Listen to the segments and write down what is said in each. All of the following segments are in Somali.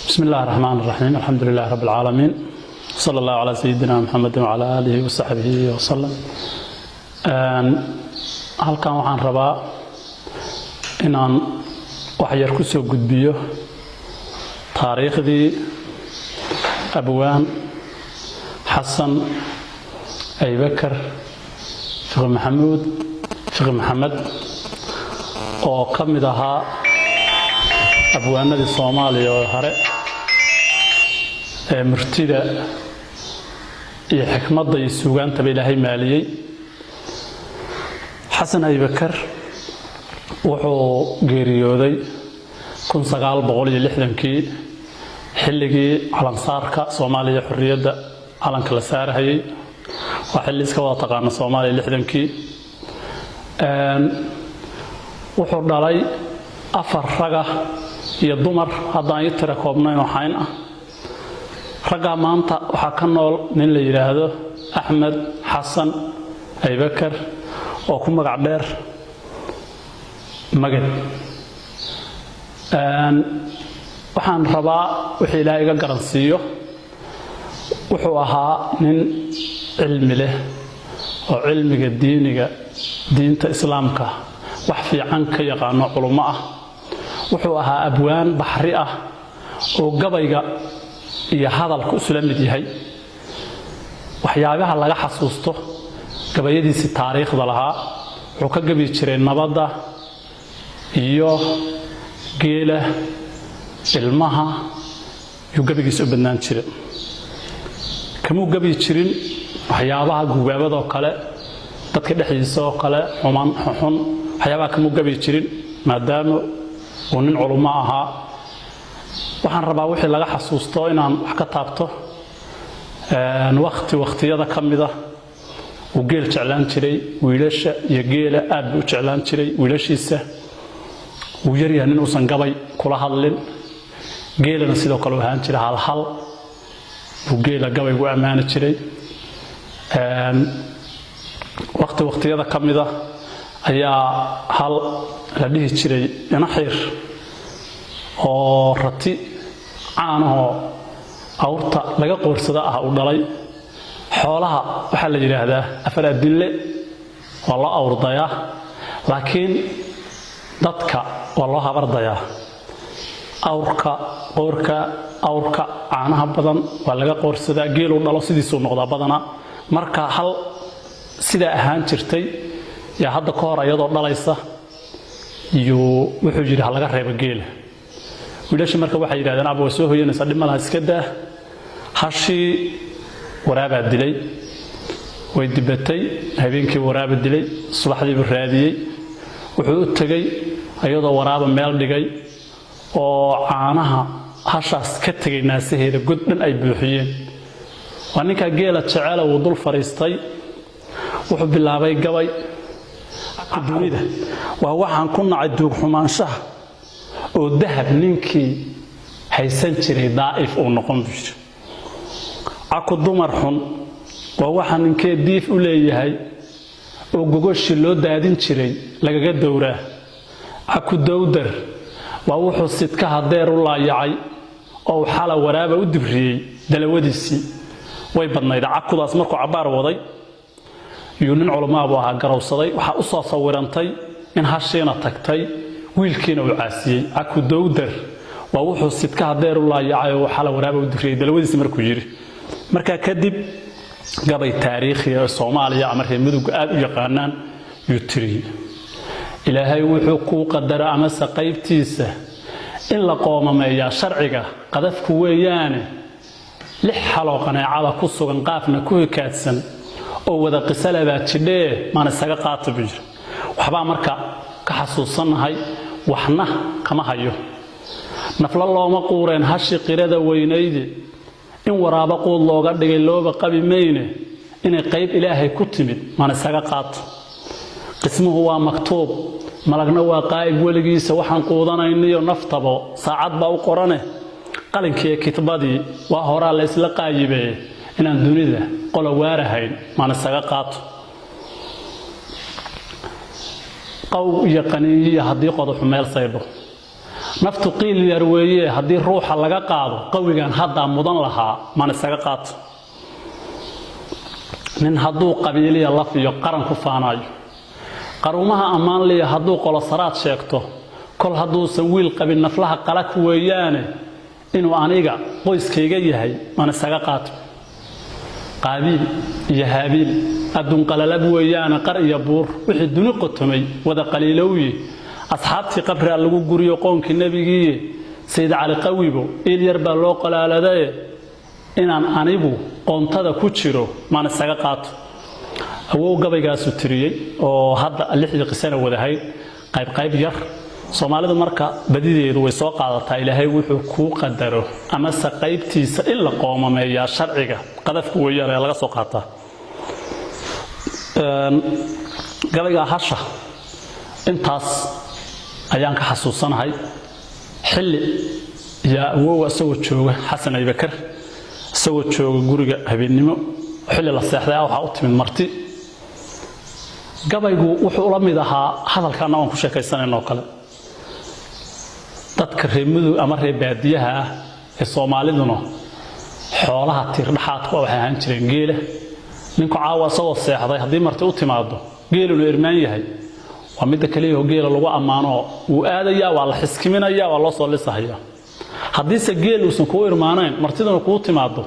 بسم الله الرحمن الرحيم الحمد لله رب العالمين صلى الله على سيدنا محمد وعلى آله وصحبه وسلم halkan waxaan rabaa inaan wax yar ku soo gudbiyo taariikhdii abwaan xasan aybakar fiqi maxamed oo ka mid ahaa abwaanadii Soomaaliya oo hore ee murtida iyo xikmadda iyo suugaanta Ilaahay maaliyay xasan aybakar wuxuu geeriyooday 1960kii xilligii calansaarka Soomaaliya xurriyadda calanka la saarayay waa xilli iska wada taqaan Soomaaliya 60kii wuxuu dhalay afar raga iyo dumar haddaan i tira koobnayn waxaan raga maanta waxa ka nool nin la yiraahdo Axmed Xasan Aybakar oo ku magac dheer magad waxaan rabaa wixii Ilaahay iga garansiiyo wuxuu ahaa nin cilmi leh oo cilmiga diinta islaamka wax fiican ka yaqaan culimo ah wuxuu ahaa abwaan baxri ah oo gabayga iyo hadalku isla mid yahay waxyaabaha laga xasuusto gabayadiisa taariikhda lahaa wuxuu ka gabi jiray nabadda iyo geela ilmaha iyo gabigiisa u badnaan jiray kamu gabi jirin waxyaabaha gubaabada oo kale dadka dhexdiisa oo kale xun waxyaabaha kamu gabi jirin maadaama uu nin culimo ahaa waxaan rabaa wixii laga xasuusto inaan wax ka taabto waqtiyada kamida uu geel jeclaan jiray wiilasha iyo geela aad u jeclaan jiray wiilashiisa uu yaryahay nin uusan gabay kula hadlin geelana sidoo kale ahaan jiray hal uu geela gabay ugu amaana jiray waqtiyada kamida ayaa hal la dhihi jiray inaxir oo rati caanaho awrta laga qoorsada ah u dhalay xoolaha waxa la yiraahdaa afar adille waa la awrdaya laakiin dadka waa loo habardaya awrka caanaha badan waa laga qoorsada geel u dhalo sidiisoo noqda badana marka hal sida ahaan jirtay yaa hadda ka hor iyadoo dhalaysa iyo wuxuu yiri hal laga reebo geela wiilasha marka waxa yiraahdaan abo soo hooyanaysa dhimalaha iska daa hashi waraaba dilay way dibatay habeenkii waraaba dilay subaxdii buu raadiyay wuxuu u tagay ayadoo waraaba meel dhigay oo caanaha hashaas ka tagay naasaheeda god dhan ay buuxiyeen waa ninka geela jecel uu dul fariistay wuxuu bilaabay gabay dunida waa waxaan ku nacay duug xumaanshaha oo dahab ninkii haysan jiray daa'if oo noqon jiray aku dumar xun waa waxaan ninkee diif u leeyahay oo gogoshi loo daadin jiray lagaga dowraa aku dowdar waa wuxuu sidka hadeer u laayacay oo xala waraaba u dibriyay dalawadiisii way badnayd akudaas markuu cabaar waday yuunin culimo abu aha garawsaday waxa u soo sawirantay in hasheena tagtay wiilkiina uu caasiyay aku dowdar waa wuxuu sidka hadeer u laayacay oo xala waraaba u dibriyay dalawadiisii markuu yiri marka kadib gabay taariikhi ee Soomaaliya ama reer mudug aad u yaqaanaan yutiri ilaahay wuxuu ku qadara ama saqaybtiisa in la qoomameeya sharciga qadafku weeyaane lix xalo qanaacada ku sugan qaafna ku hikaadsan oo wada qisalaba jidhee maana isaga qaato bijir waxba marka ka xasuusanahay waxna kama hayo nafla looma quureen hashi qirada weynaydi in waraaba qood looga dhigay looba qabi meeyne inay qayb ilaahay ku timid maana isaga qaato qismuhu waa maktuub malagna waa qaayb waligiisa waxaan quudanaynayo naftabo saacad baa u qorane qalinkii kitbadii waa horaa la isla qaayibay inaan dunida qola waarahayn maana isaga qaato qaw iyo qaniiyo hadii qodob meel saydo naftu qiil yar weeye haddii ruuxa laga qaado qawigan hadda mudan lahaa man isaga qaato nin hadduu qabiiliya laf iyo qaran ku faanayo qarumaha ammaan liya hadduu qolo saraad sheegto kol hadduusan wiil qabin naflaha qalak weeyaane inuu aniga qoyskayga yahay man isaga qaato qaabiil iyo haabiil adduun qalalab weeyaane qar iyo buur wixii duni qotomay wada qaliilowye asxaabtii qabriga lagu guriyo qoonkii nabigii sayid cali qawibo il yar baa loo qalaaladay inaan anigu qoontada ku jiro man isaga qaato awow gabaygaasu tiriyay oo hadda lixdii qisana wadahay qayb yar Soomaalidu marka badideedu way soo qaadataa Ilaahay wuxuu ku qadaro ama qaybtiisa in la qoomameeyo sharciga qadafku weeyaan laga soo qaataa gabayga hasha intaas ayaan ka xasuusanahay xilli yaa awow asoo jooga Xasan Aybakar asoo jooga guriga habeenimo xilli la seexday waxa u timid marti gabaygu wuxuu la mid ahaa hadalkana aan ku sheekaysanayno kale dadka reemadu ama reebaadiyaha ee Soomaaliduna xoolaha tir dhaxaadku waxay ahaan jireen geela ninku caawa soo seexday hadii marti u timaado geeluna irmaan yahay waa mid kaliya oo geela lagu amaano uu aadaya waa la xiskiminaya waa loo soo lisahaya hadii se geel uusan ku irmaanayn martiduna ku timaado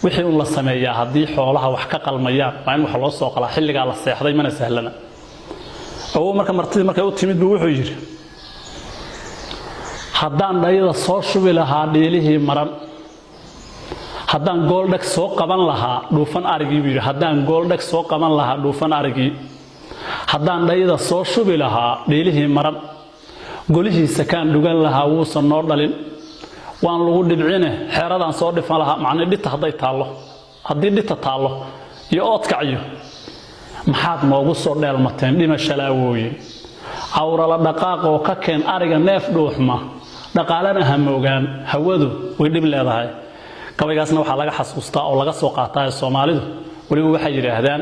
wixii uu la sameeyaa hadii xoolaha wax ka qalmayaan waa in wax loo soo qala xilliga la seexday mana sahlana oo marka martida markay u timid buu wuxuu yiri haddaan dhayda soo shubi lahaa dheelihii maran haddaan gooldhag soo qaban lahaa dhuufan arigii buu yiri haddaan gooldhag soo qaban lahaa dhuufan arigii haddaan dhayda soo shubi lahaa dheelihii maran golihiisa kaan dhugan lahaa wuusan noo dhalin waan lagu dhibcine xeeradan soo dhifan lahaa macna dhita haday taalo hadii dhita taalo iyo oodkaciyo maxaad noogu soo dheelmateen dhimasho laawooyin awra la dhaqaaq oo ka keen ariga neef dhuuxma dhaqaalana hamoogaan hawadu way dhib leedahay gabaygaasna waxa laga xasuustaa oo laga soo qaataa Soomaalidu waliba waxay yiraahdaan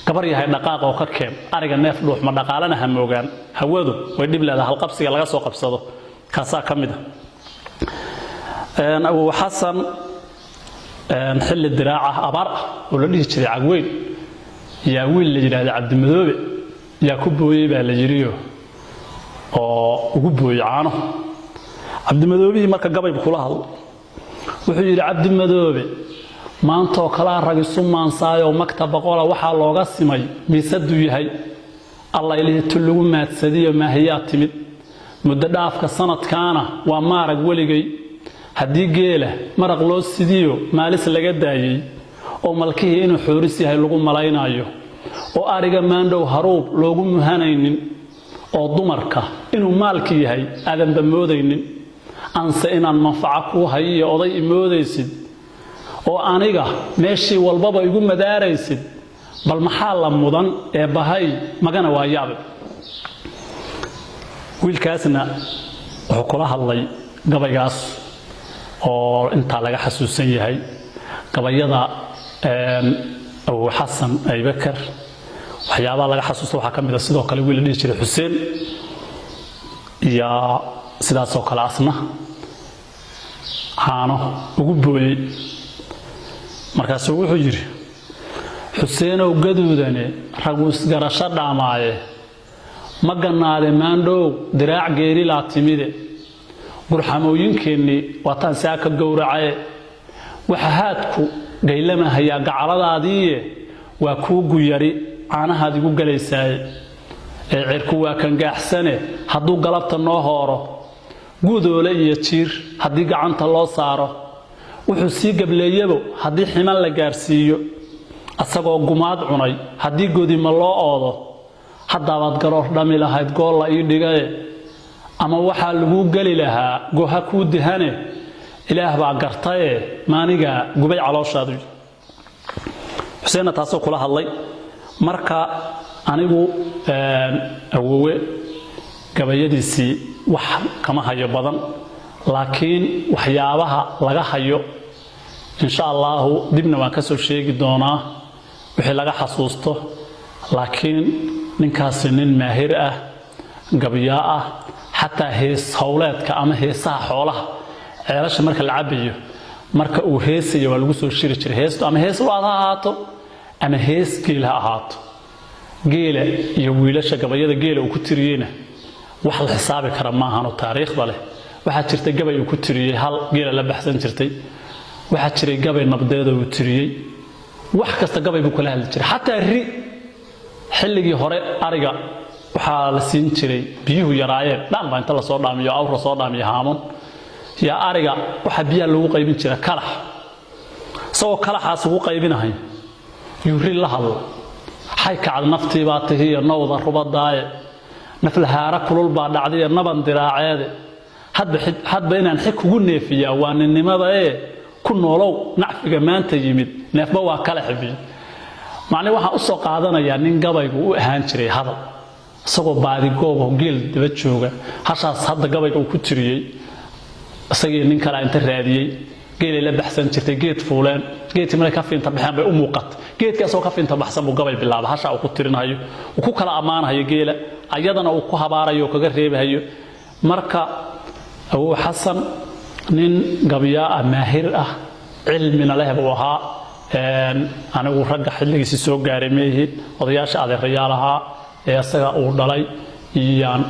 gabar yahay dhaqaaq oo ka keen ariga neef dhuuxma dhaqaalana hamoogaan hawadu way dhib leedahay hal qabsiga laga soo qabsado kaasa kamid ah Abu Xasan xilli diraaca abar oo la dhigi jiray cagweyn yaa wiil la yiraahdo Cabdimadoobe yaa ku booyay baa la yiriyo oo ugu booyay caano Cabdimadoobe marka gabayb kula hadlo wuxuu yiri Cabdimadoobe maanta oo kala rag Soomaaliya oo maktab qola waxa looga simay miisadu yahay Allah ilaahay tulugu maadsadiyo maahiyaa timid muddo dhaafka sanadkaana waa maarag waligay haddii geela maraq loo sidiyo maalis laga daayay oo malkii inuu xooris yahay lagu malaynayo oo ariga maandhow haruub loogu muhanaynin oo dumarka inuu maalki yahay aadan bamoodaynin anse inaan manfaco ku hayo oday imoodaysid oo aniga meeshii walbaba igu madaaraysid bal maxaa la mudan ee bahay magana waa yaab wiilkaasna wuxuu kula hadlay gabaygaas oo inta laga xasuusan yahay gabayada Abu Xasan Aybakar waxyaabaha laga xasuusto waxa kamid ah sidoo kale wiil dhigi jiray Xuseen ya sidaas oo kale asna haano ugu booyay markaas wuxuu yiri Xuseen oo gaduudane ragus garasho dhaamaaye maganaade maandhow diraac geeri la timide burxamooyinkeeni wataan saaka gowracay waxa haadku gaylama haya gacaladaadii waa ku guyari caanahaad igu galeysay ee cirku waa kan gaaxsane haduu galabta noo hooro guudoole iyo jiir hadii gacanta loo saaro wuxuu si gableeyabo hadii ximan la gaarsiiyo asagoo gumaad cunay hadii goodima loo oodo haddaad garoor dhami lahayd gool la ii dhigay ama waxa lagu gali lahaa gooha ku dihane ilaah baa gartay maaniga gubay calooshaadu Xuseen taasoo kula hadlay marka anigu awowe gabayadiisi wax kama hayo badan laakiin waxyaabaha laga hayo insha Allah dibna waan ka soo sheegi doonaa wixii laga xasuusto laakiin ninkaas nin maahir ah gabiya ah حتى هيس هولاد كأما هيسها حولها علاش مركا العبيو مركا uu heesayo waa lagu soo shiri jiray heesto ama hees u ahaato ama hees geela ahaato geela iyo wiilasha gabayada geela uu ku tiriyayna wax la xisaabi kara ma ahan oo taariikhda leh waxa jirtay gabay uu ku tiriyay hal geela la baxsan jirtay waxa jiray gabay nabdeeda uu tiriyay wax kasta gabay buu kala hadli jiray xataa ri xilligii hore ariga waxa la siin jiray biyuhu yaraayeen dhan baa inta la soo dhaamiyo awra soo dhaamiyo haamon يا أرجع وحبيها اللي هو قايبين كذا كلح سو كلح عصبو قايبينها يوري الله حيك على نفتي باته هي النوضة رباط داي مثلها ركل البعض عادية نبض دراعي حد بينا نحكي قلنا فيها وأن النماذج إيه كنا لو نعرف كمان تجمد نفبوا كلح بي معني واحد أسوق عادنا يعني نجابي وهانشري هذا سو بعد جوبه جيل دبتشوجا حشاس هذا جابي وكتري asagii nin kale inta raadiyay geelay la baxsan jirtay geed fuuleen geedkii markay ka fiinta baxaan bay u muuqat geedkaas oo ka fiinta baxsan buu gabay bilaabay hasha uu ku tirinayo uu ku kala amaanayo geela ayadana uu ku habaarayo kaga reebayo marka Abu Xasan nin gabiya maahir ah cilmina leh buu ahaa anigu ragga xilligiisa soo gaaray meeyay odayaasha adeerayaalaha ee asaga uu dhalay iyaan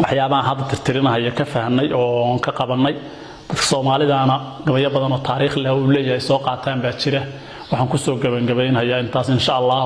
waxyaabaha hadda tirtirinahay ka fahnay oo ka qabanay dadka Soomaalidaana gabayo badan oo taariikh leh oo leeyahay soo qaataan baa jira waxaan ku soo gabagabaynayaa intaas insha Allah